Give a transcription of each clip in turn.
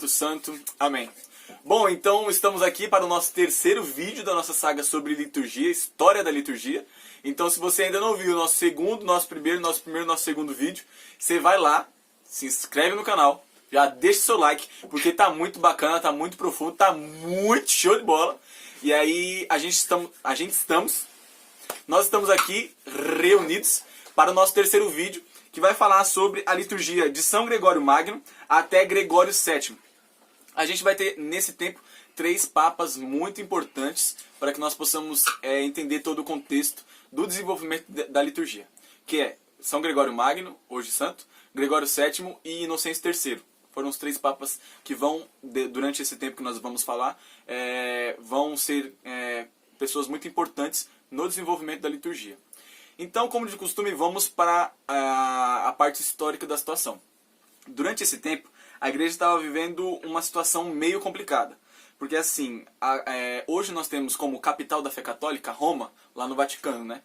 Espírito Santo. Amém. Bom, então estamos aqui para o nosso terceiro vídeo da nossa saga sobre liturgia, história da liturgia. Então, se você ainda não viu o nosso segundo, nosso segundo vídeo, você vai lá, se inscreve no canal, já deixa seu like, porque tá muito bacana, tá muito profundo, tá muito show de bola. E aí nós estamos aqui reunidos para o nosso terceiro vídeo, que vai falar sobre a liturgia de São Gregório Magno até Gregório VII. A gente vai ter, nesse tempo, 3 papas muito importantes para que nós possamos entender todo o contexto do desenvolvimento da liturgia, que é São Gregório Magno, hoje santo, Gregório VII e Inocêncio III. Foram os 3 papas que vão, durante esse tempo que nós vamos falar, vão ser pessoas muito importantes no desenvolvimento da liturgia. Então, como de costume, vamos para a parte histórica da situação. Durante esse tempo, a igreja estava vivendo uma situação meio complicada. Porque assim, hoje nós temos como capital da fé católica Roma, lá no Vaticano, né?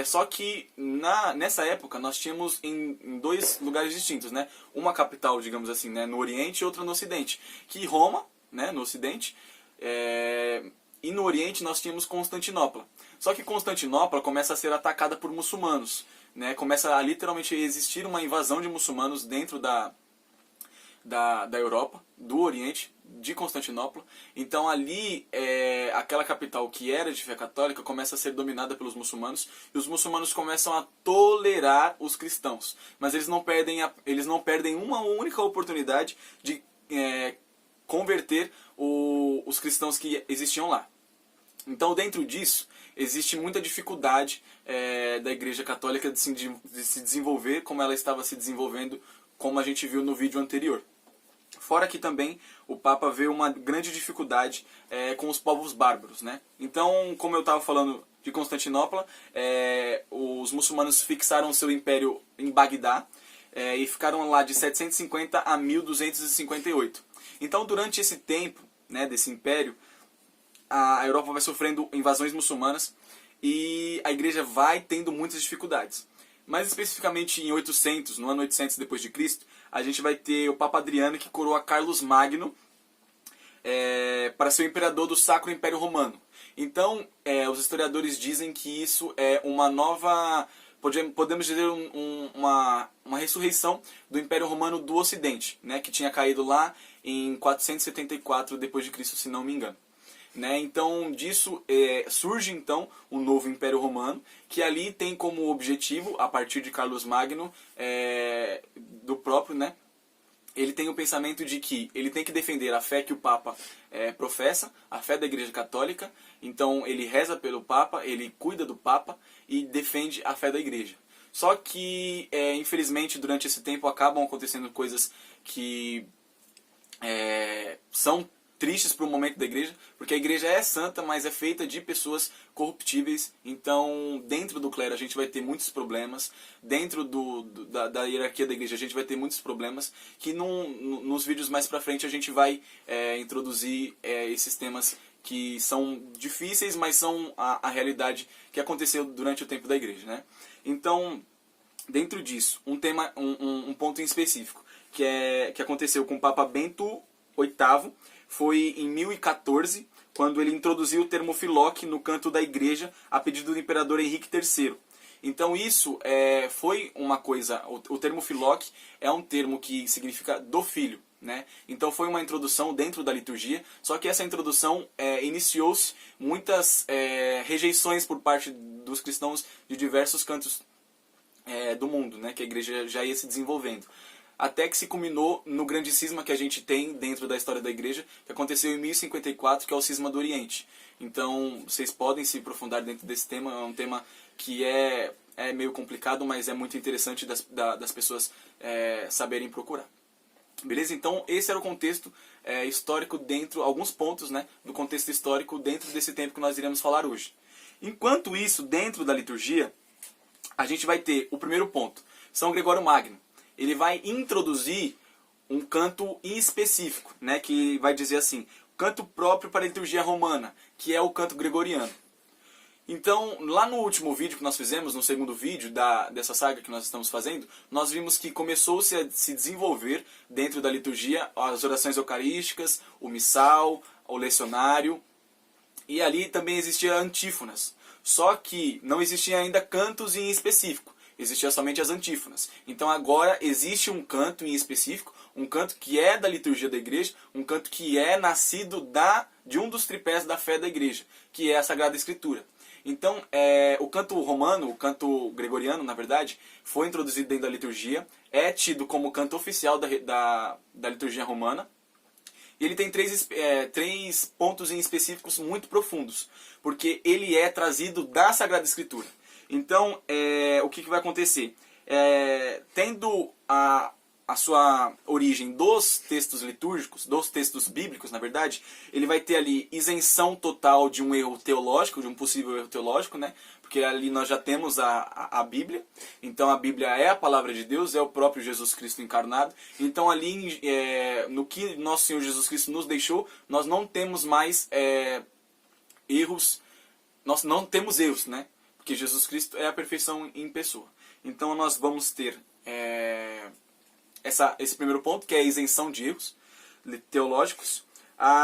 Só que nessa época nós tínhamos em 2 lugares distintos, né? Uma capital, digamos assim, né, no Oriente e outra no Ocidente. Que Roma, né, no Ocidente, e no Oriente nós tínhamos Constantinopla. Só que Constantinopla começa a ser atacada por muçulmanos, né? Começa a literalmente existir uma invasão de muçulmanos dentro da Europa, do Oriente, de Constantinopla. Então ali, aquela capital que era de fé católica começa a ser dominada pelos muçulmanos, e os muçulmanos começam a tolerar os cristãos. Mas eles não perdem uma única oportunidade de converter os cristãos que existiam lá. Então, dentro disso, existe muita dificuldade da Igreja Católica de se desenvolver como ela estava se desenvolvendo, como a gente viu no vídeo anterior. Fora que também o Papa vê uma grande dificuldade com os povos bárbaros, né? Então, como eu estava falando de Constantinopla, os muçulmanos fixaram seu império em Bagdá e ficaram lá de 750 a 1258. Então, durante esse tempo, né, desse império, a Europa vai sofrendo invasões muçulmanas e a igreja vai tendo muitas dificuldades. Mais especificamente em 800, no ano 800 depois de Cristo, a gente vai ter o Papa Adriano que coroa Carlos Magno para ser o imperador do Sacro Império Romano. Então, os historiadores dizem que isso é uma nova, podemos dizer, uma ressurreição do Império Romano do Ocidente, né, que tinha caído lá em 474 depois de Cristo, se não me engano. Né? Então, disso surge então um novo Império Romano, que ali tem como objetivo, a partir de Carlos Magno, do próprio, né? Ele tem o pensamento de que ele tem que defender a fé que o Papa professa, a fé da Igreja Católica. Então, ele reza pelo Papa, ele cuida do Papa e defende a fé da Igreja. Só que, infelizmente, durante esse tempo acabam acontecendo coisas que são tristes para o momento da igreja, porque a igreja é santa, mas é feita de pessoas corruptíveis. Então, dentro do clero a gente vai ter muitos problemas, dentro da hierarquia da igreja a gente vai ter muitos problemas, que nos vídeos mais para frente a gente vai introduzir esses temas que são difíceis, mas são a realidade que aconteceu durante o tempo da igreja, né? Então, dentro disso, um ponto em específico, que aconteceu com o Papa Bento VIII, foi em 1014, quando ele introduziu o termo Filoque no canto da igreja, a pedido do imperador Henrique III. Então isso foi uma coisa, o termo Filoque é um termo que significa do filho, né? Então foi uma introdução dentro da liturgia, só que essa introdução iniciou-se muitas rejeições por parte dos cristãos de diversos cantos do mundo, né? Que a igreja já ia se desenvolvendo. Até que se culminou no grande cisma que a gente tem dentro da história da igreja, que aconteceu em 1054, que é o cisma do Oriente. Então, vocês podem se aprofundar dentro desse tema, é um tema que é meio complicado, mas é muito interessante das pessoas saberem procurar. Beleza? Então, esse era o contexto histórico alguns pontos, né, do contexto histórico dentro desse tempo que nós iremos falar hoje. Enquanto isso, dentro da liturgia, a gente vai ter o primeiro ponto, São Gregório Magno. Ele vai introduzir um canto específico, né, que vai dizer assim, canto próprio para a liturgia romana, que é o canto gregoriano. Então, lá no último vídeo que nós fizemos, no segundo vídeo dessa saga que nós estamos fazendo, nós vimos que começou-se a se desenvolver dentro da liturgia as orações eucarísticas, o missal, o lecionário, e ali também existia antífonas. Só que não existia ainda cantos em específico, existia somente as antífonas. Então agora existe um canto em específico, um canto que é da liturgia da igreja, um canto que é nascido de um dos tripés da fé da igreja, que é a Sagrada Escritura. Então, o canto romano, o canto gregoriano, na verdade, foi introduzido dentro da liturgia, é tido como canto oficial da liturgia romana, e ele tem três pontos em específicos muito profundos, porque ele é trazido da Sagrada Escritura. Então, o que vai acontecer? Tendo a sua origem dos textos litúrgicos, dos textos bíblicos, na verdade, ele vai ter ali isenção total de um erro teológico, de um possível erro teológico, né? Porque ali nós já temos a Bíblia. Então a Bíblia é a palavra de Deus, é o próprio Jesus Cristo encarnado. Então ali, no que nosso Senhor Jesus Cristo nos deixou, nós não temos mais erros, nós não temos erros, né? Porque Jesus Cristo é a perfeição em pessoa. Então nós vamos ter esse primeiro ponto, que é a isenção de erros teológicos.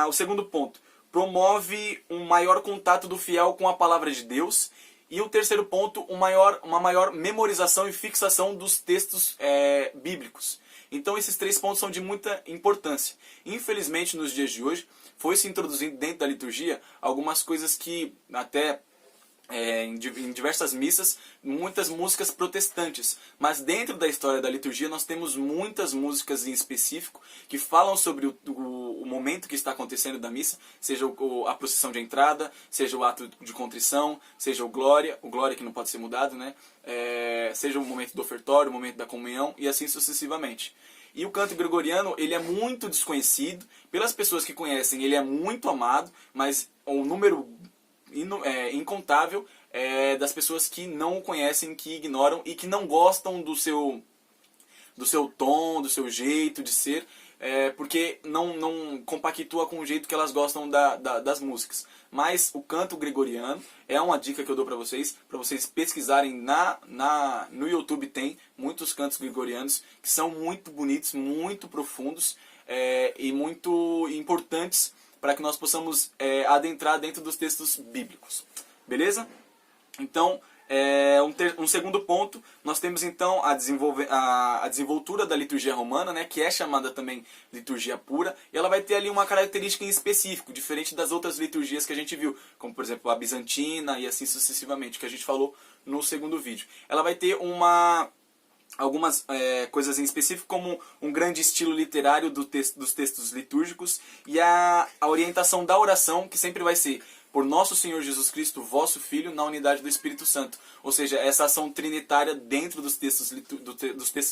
O segundo ponto, promove um maior contato do fiel com a palavra de Deus. E o terceiro ponto, uma maior memorização e fixação dos textos bíblicos. Então esses três pontos são de muita importância. Infelizmente, nos dias de hoje, foi se introduzindo dentro da liturgia algumas coisas que até em diversas missas, muitas músicas protestantes. Mas dentro da história da liturgia nós temos muitas músicas em específico que falam sobre o momento que está acontecendo da missa, seja a procissão de entrada, seja o ato de contrição, seja o glória que não pode ser mudado, né? Seja o momento do ofertório, o momento da comunhão e assim sucessivamente. E o canto gregoriano, ele é muito desconhecido. Pelas pessoas que conhecem, ele é muito amado, mas um número incontável das pessoas que não o conhecem, que ignoram e que não gostam do seu tom, do seu jeito de ser, porque não compactua com o jeito que elas gostam das músicas. Mas o canto gregoriano é uma dica que eu dou para vocês pesquisarem no YouTube. Tem muitos cantos gregorianos que são muito bonitos, muito profundos e muito importantes para que nós possamos adentrar dentro dos textos bíblicos. Beleza? Então, um segundo ponto, nós temos então a desenvoltura da liturgia romana, né, que é chamada também liturgia pura, e ela vai ter ali uma característica em específico, diferente das outras liturgias que a gente viu, como por exemplo a bizantina e assim sucessivamente, que a gente falou no segundo vídeo. Ela vai ter algumas coisas em específico, como um grande estilo literário dos textos litúrgicos e a orientação da oração, que sempre vai ser por nosso Senhor Jesus Cristo, vosso Filho, na unidade do Espírito Santo. Ou seja, essa ação trinitária dentro dos textos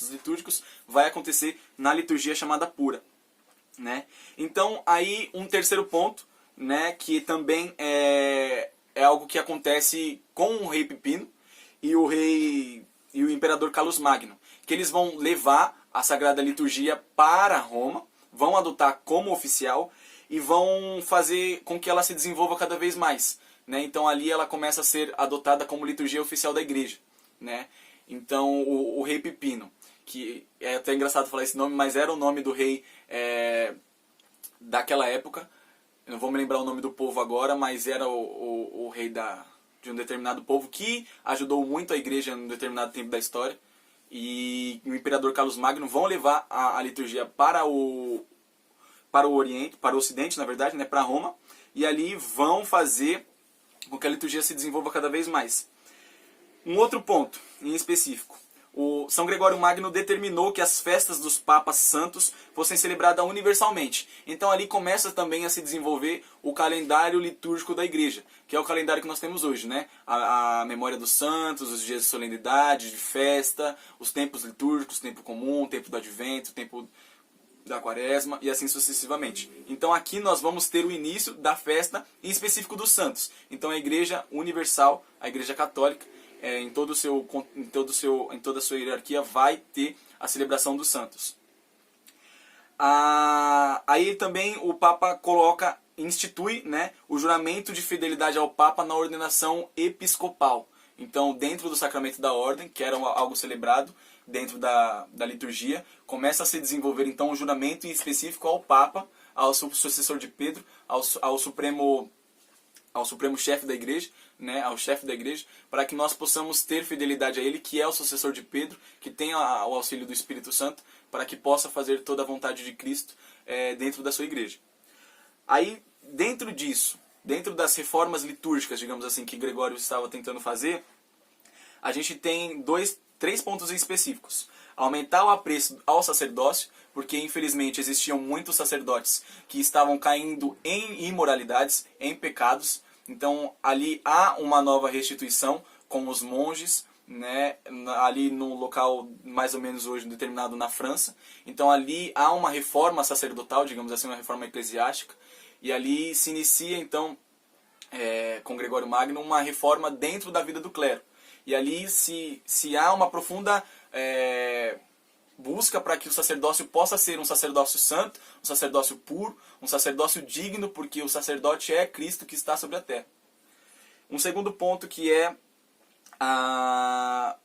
litúrgicos vai acontecer na liturgia chamada pura, né? Então, aí um terceiro ponto, né, que também é algo que acontece com o rei Pipino e o imperador Carlos Magno, que eles vão levar a Sagrada Liturgia para Roma, vão adotar como oficial e vão fazer com que ela se desenvolva cada vez mais, né? Então ali ela começa a ser adotada como liturgia oficial da igreja, né? Então o rei Pipino, que é até engraçado falar esse nome, mas era o nome do rei daquela época. Eu não vou me lembrar o nome do povo agora, mas era o rei de um determinado povo que ajudou muito a igreja em um determinado tempo da história. E o imperador Carlos Magno vão levar a liturgia para o Oriente, para o Ocidente, na verdade, né, para Roma, e ali vão fazer com que a liturgia se desenvolva cada vez mais. Um outro ponto em específico, o São Gregório Magno determinou que as festas dos papas santos fossem celebradas universalmente. Então ali começa também a se desenvolver o calendário litúrgico da igreja, que é o calendário que nós temos hoje, né? A memória dos santos, os dias de solenidade, de festa, os tempos litúrgicos, tempo comum, tempo do advento, tempo da quaresma e assim sucessivamente. Então aqui nós vamos ter o início da festa em específico dos santos. Então a igreja universal, a igreja católica, em toda a sua hierarquia vai ter a celebração dos santos. Aí também o Papa coloca institui, né, o juramento de fidelidade ao Papa na ordenação episcopal. Então, dentro do sacramento da ordem, que era algo celebrado dentro da liturgia, começa a se desenvolver então um juramento específico ao Papa, ao sucessor de Pedro, ao supremo chefe da igreja, né, ao chefe da igreja, para que nós possamos ter fidelidade a ele, que é o sucessor de Pedro, que tem o auxílio do Espírito Santo, para que possa fazer toda a vontade de Cristo dentro da sua igreja. Aí, dentro disso, dentro das reformas litúrgicas, digamos assim, que Gregório estava tentando fazer, a gente tem três pontos específicos. Aumentar o apreço ao sacerdócio, porque infelizmente existiam muitos sacerdotes que estavam caindo em imoralidades, em pecados. Então ali há uma nova restituição com os monges, né, ali no local mais ou menos hoje determinado na França. Então ali há uma reforma sacerdotal, digamos assim, uma reforma eclesiástica. E ali se inicia então, com Gregório Magno, uma reforma dentro da vida do clero. E ali se há uma profunda busca para que o sacerdócio possa ser um sacerdócio santo, um sacerdócio puro, um sacerdócio digno, porque o sacerdote é Cristo que está sobre a terra. Um segundo ponto que é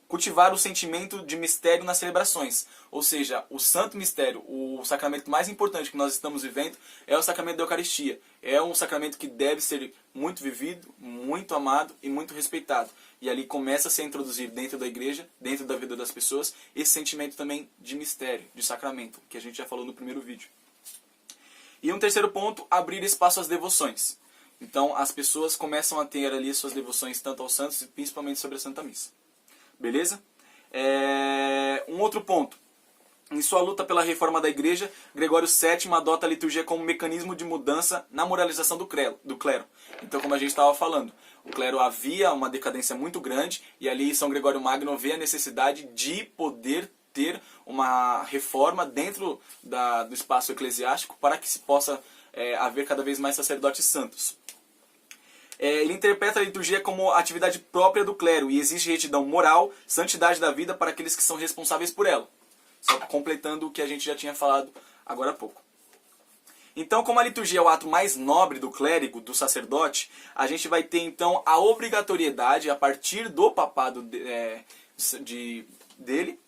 cultivar o sentimento de mistério nas celebrações. Ou seja, o santo mistério, o sacramento mais importante que nós estamos vivendo é o sacramento da Eucaristia. É um sacramento que deve ser muito vivido, muito amado e muito respeitado. E ali começa a se introduzir dentro da igreja, dentro da vida das pessoas, esse sentimento também de mistério, de sacramento, que a gente já falou no primeiro vídeo. E um terceiro ponto, abrir espaço às devoções. Então as pessoas começam a ter ali suas devoções tanto aos santos e principalmente sobre a Santa Missa. Beleza? Um outro ponto. Em sua luta pela reforma da igreja, Gregório VII adota a liturgia como mecanismo de mudança na moralização do clero. Então, como a gente estava falando, o clero havia uma decadência muito grande e ali São Gregório Magno vê a necessidade de poder ter uma reforma dentro do espaço eclesiástico para que se possa haver cada vez mais sacerdotes santos. Ele interpreta a liturgia como atividade própria do clero e exige retidão moral, santidade da vida para aqueles que são responsáveis por ela. Só completando o que a gente já tinha falado agora há pouco. Então, como a liturgia é o ato mais nobre do clérigo, do sacerdote, a gente vai ter então a obrigatoriedade, a partir do papado dele,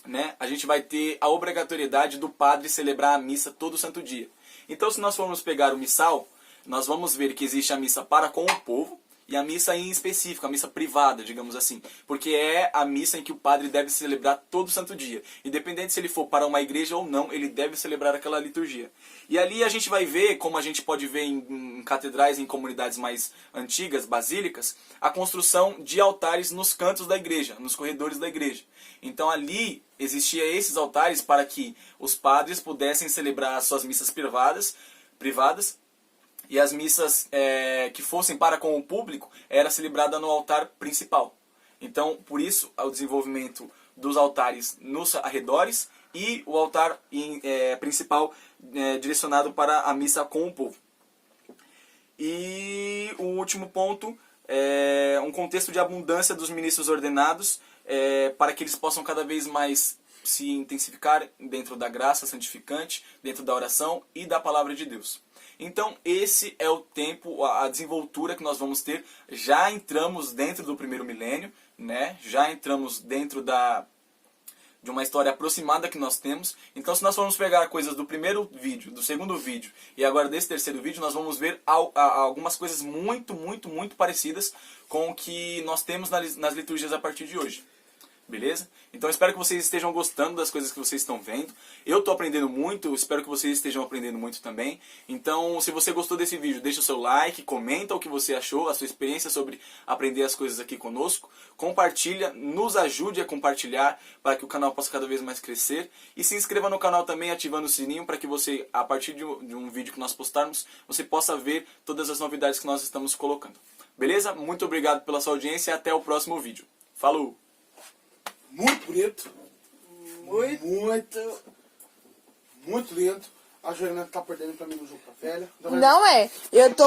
né, a gente vai ter a obrigatoriedade do padre celebrar a missa todo santo dia. Então, se nós formos pegar o missal, nós vamos ver que existe a missa para com o povo e a missa em específico, a missa privada, digamos assim. Porque é a missa em que o padre deve celebrar todo santo dia. Independente se ele for para uma igreja ou não, ele deve celebrar aquela liturgia. E ali a gente vai ver, como a gente pode ver em catedrais, em comunidades mais antigas, basílicas, a construção de altares nos cantos da igreja, nos corredores da igreja. Então ali existia esses altares para que os padres pudessem celebrar as suas missas privadas, e as missas que fossem para com o público era celebrada no altar principal. Então, por isso, o desenvolvimento dos altares nos arredores e o altar principal direcionado para a missa com o povo. E o último ponto é um contexto de abundância dos ministros ordenados para que eles possam cada vez mais se intensificar dentro da graça santificante, dentro da oração e da palavra de Deus. Então esse é o tempo, a desenvoltura que nós vamos ter. Já entramos dentro do primeiro milênio, né? Já entramos dentro de uma história aproximada que nós temos. Então se nós formos pegar coisas do primeiro vídeo, do segundo vídeo e agora desse terceiro vídeo, nós vamos ver algumas coisas muito, muito, muito parecidas com o que nós temos nas liturgias a partir de hoje. Beleza? Então espero que vocês estejam gostando das coisas que vocês estão vendo. Eu estou aprendendo muito, espero que vocês estejam aprendendo muito também. Então, se você gostou desse vídeo, deixa o seu like, comenta o que você achou, a sua experiência sobre aprender as coisas aqui conosco. Compartilha, nos ajude a compartilhar para que o canal possa cada vez mais crescer. E se inscreva no canal também ativando o sininho para que você, a partir de um vídeo que nós postarmos, você possa ver todas as novidades que nós estamos colocando. Beleza? Muito obrigado pela sua audiência e até o próximo vídeo. Falou! Muito bonito. Muito lindo. A Joana tá perdendo pra mim no jogo da velha. Não é. Eu tô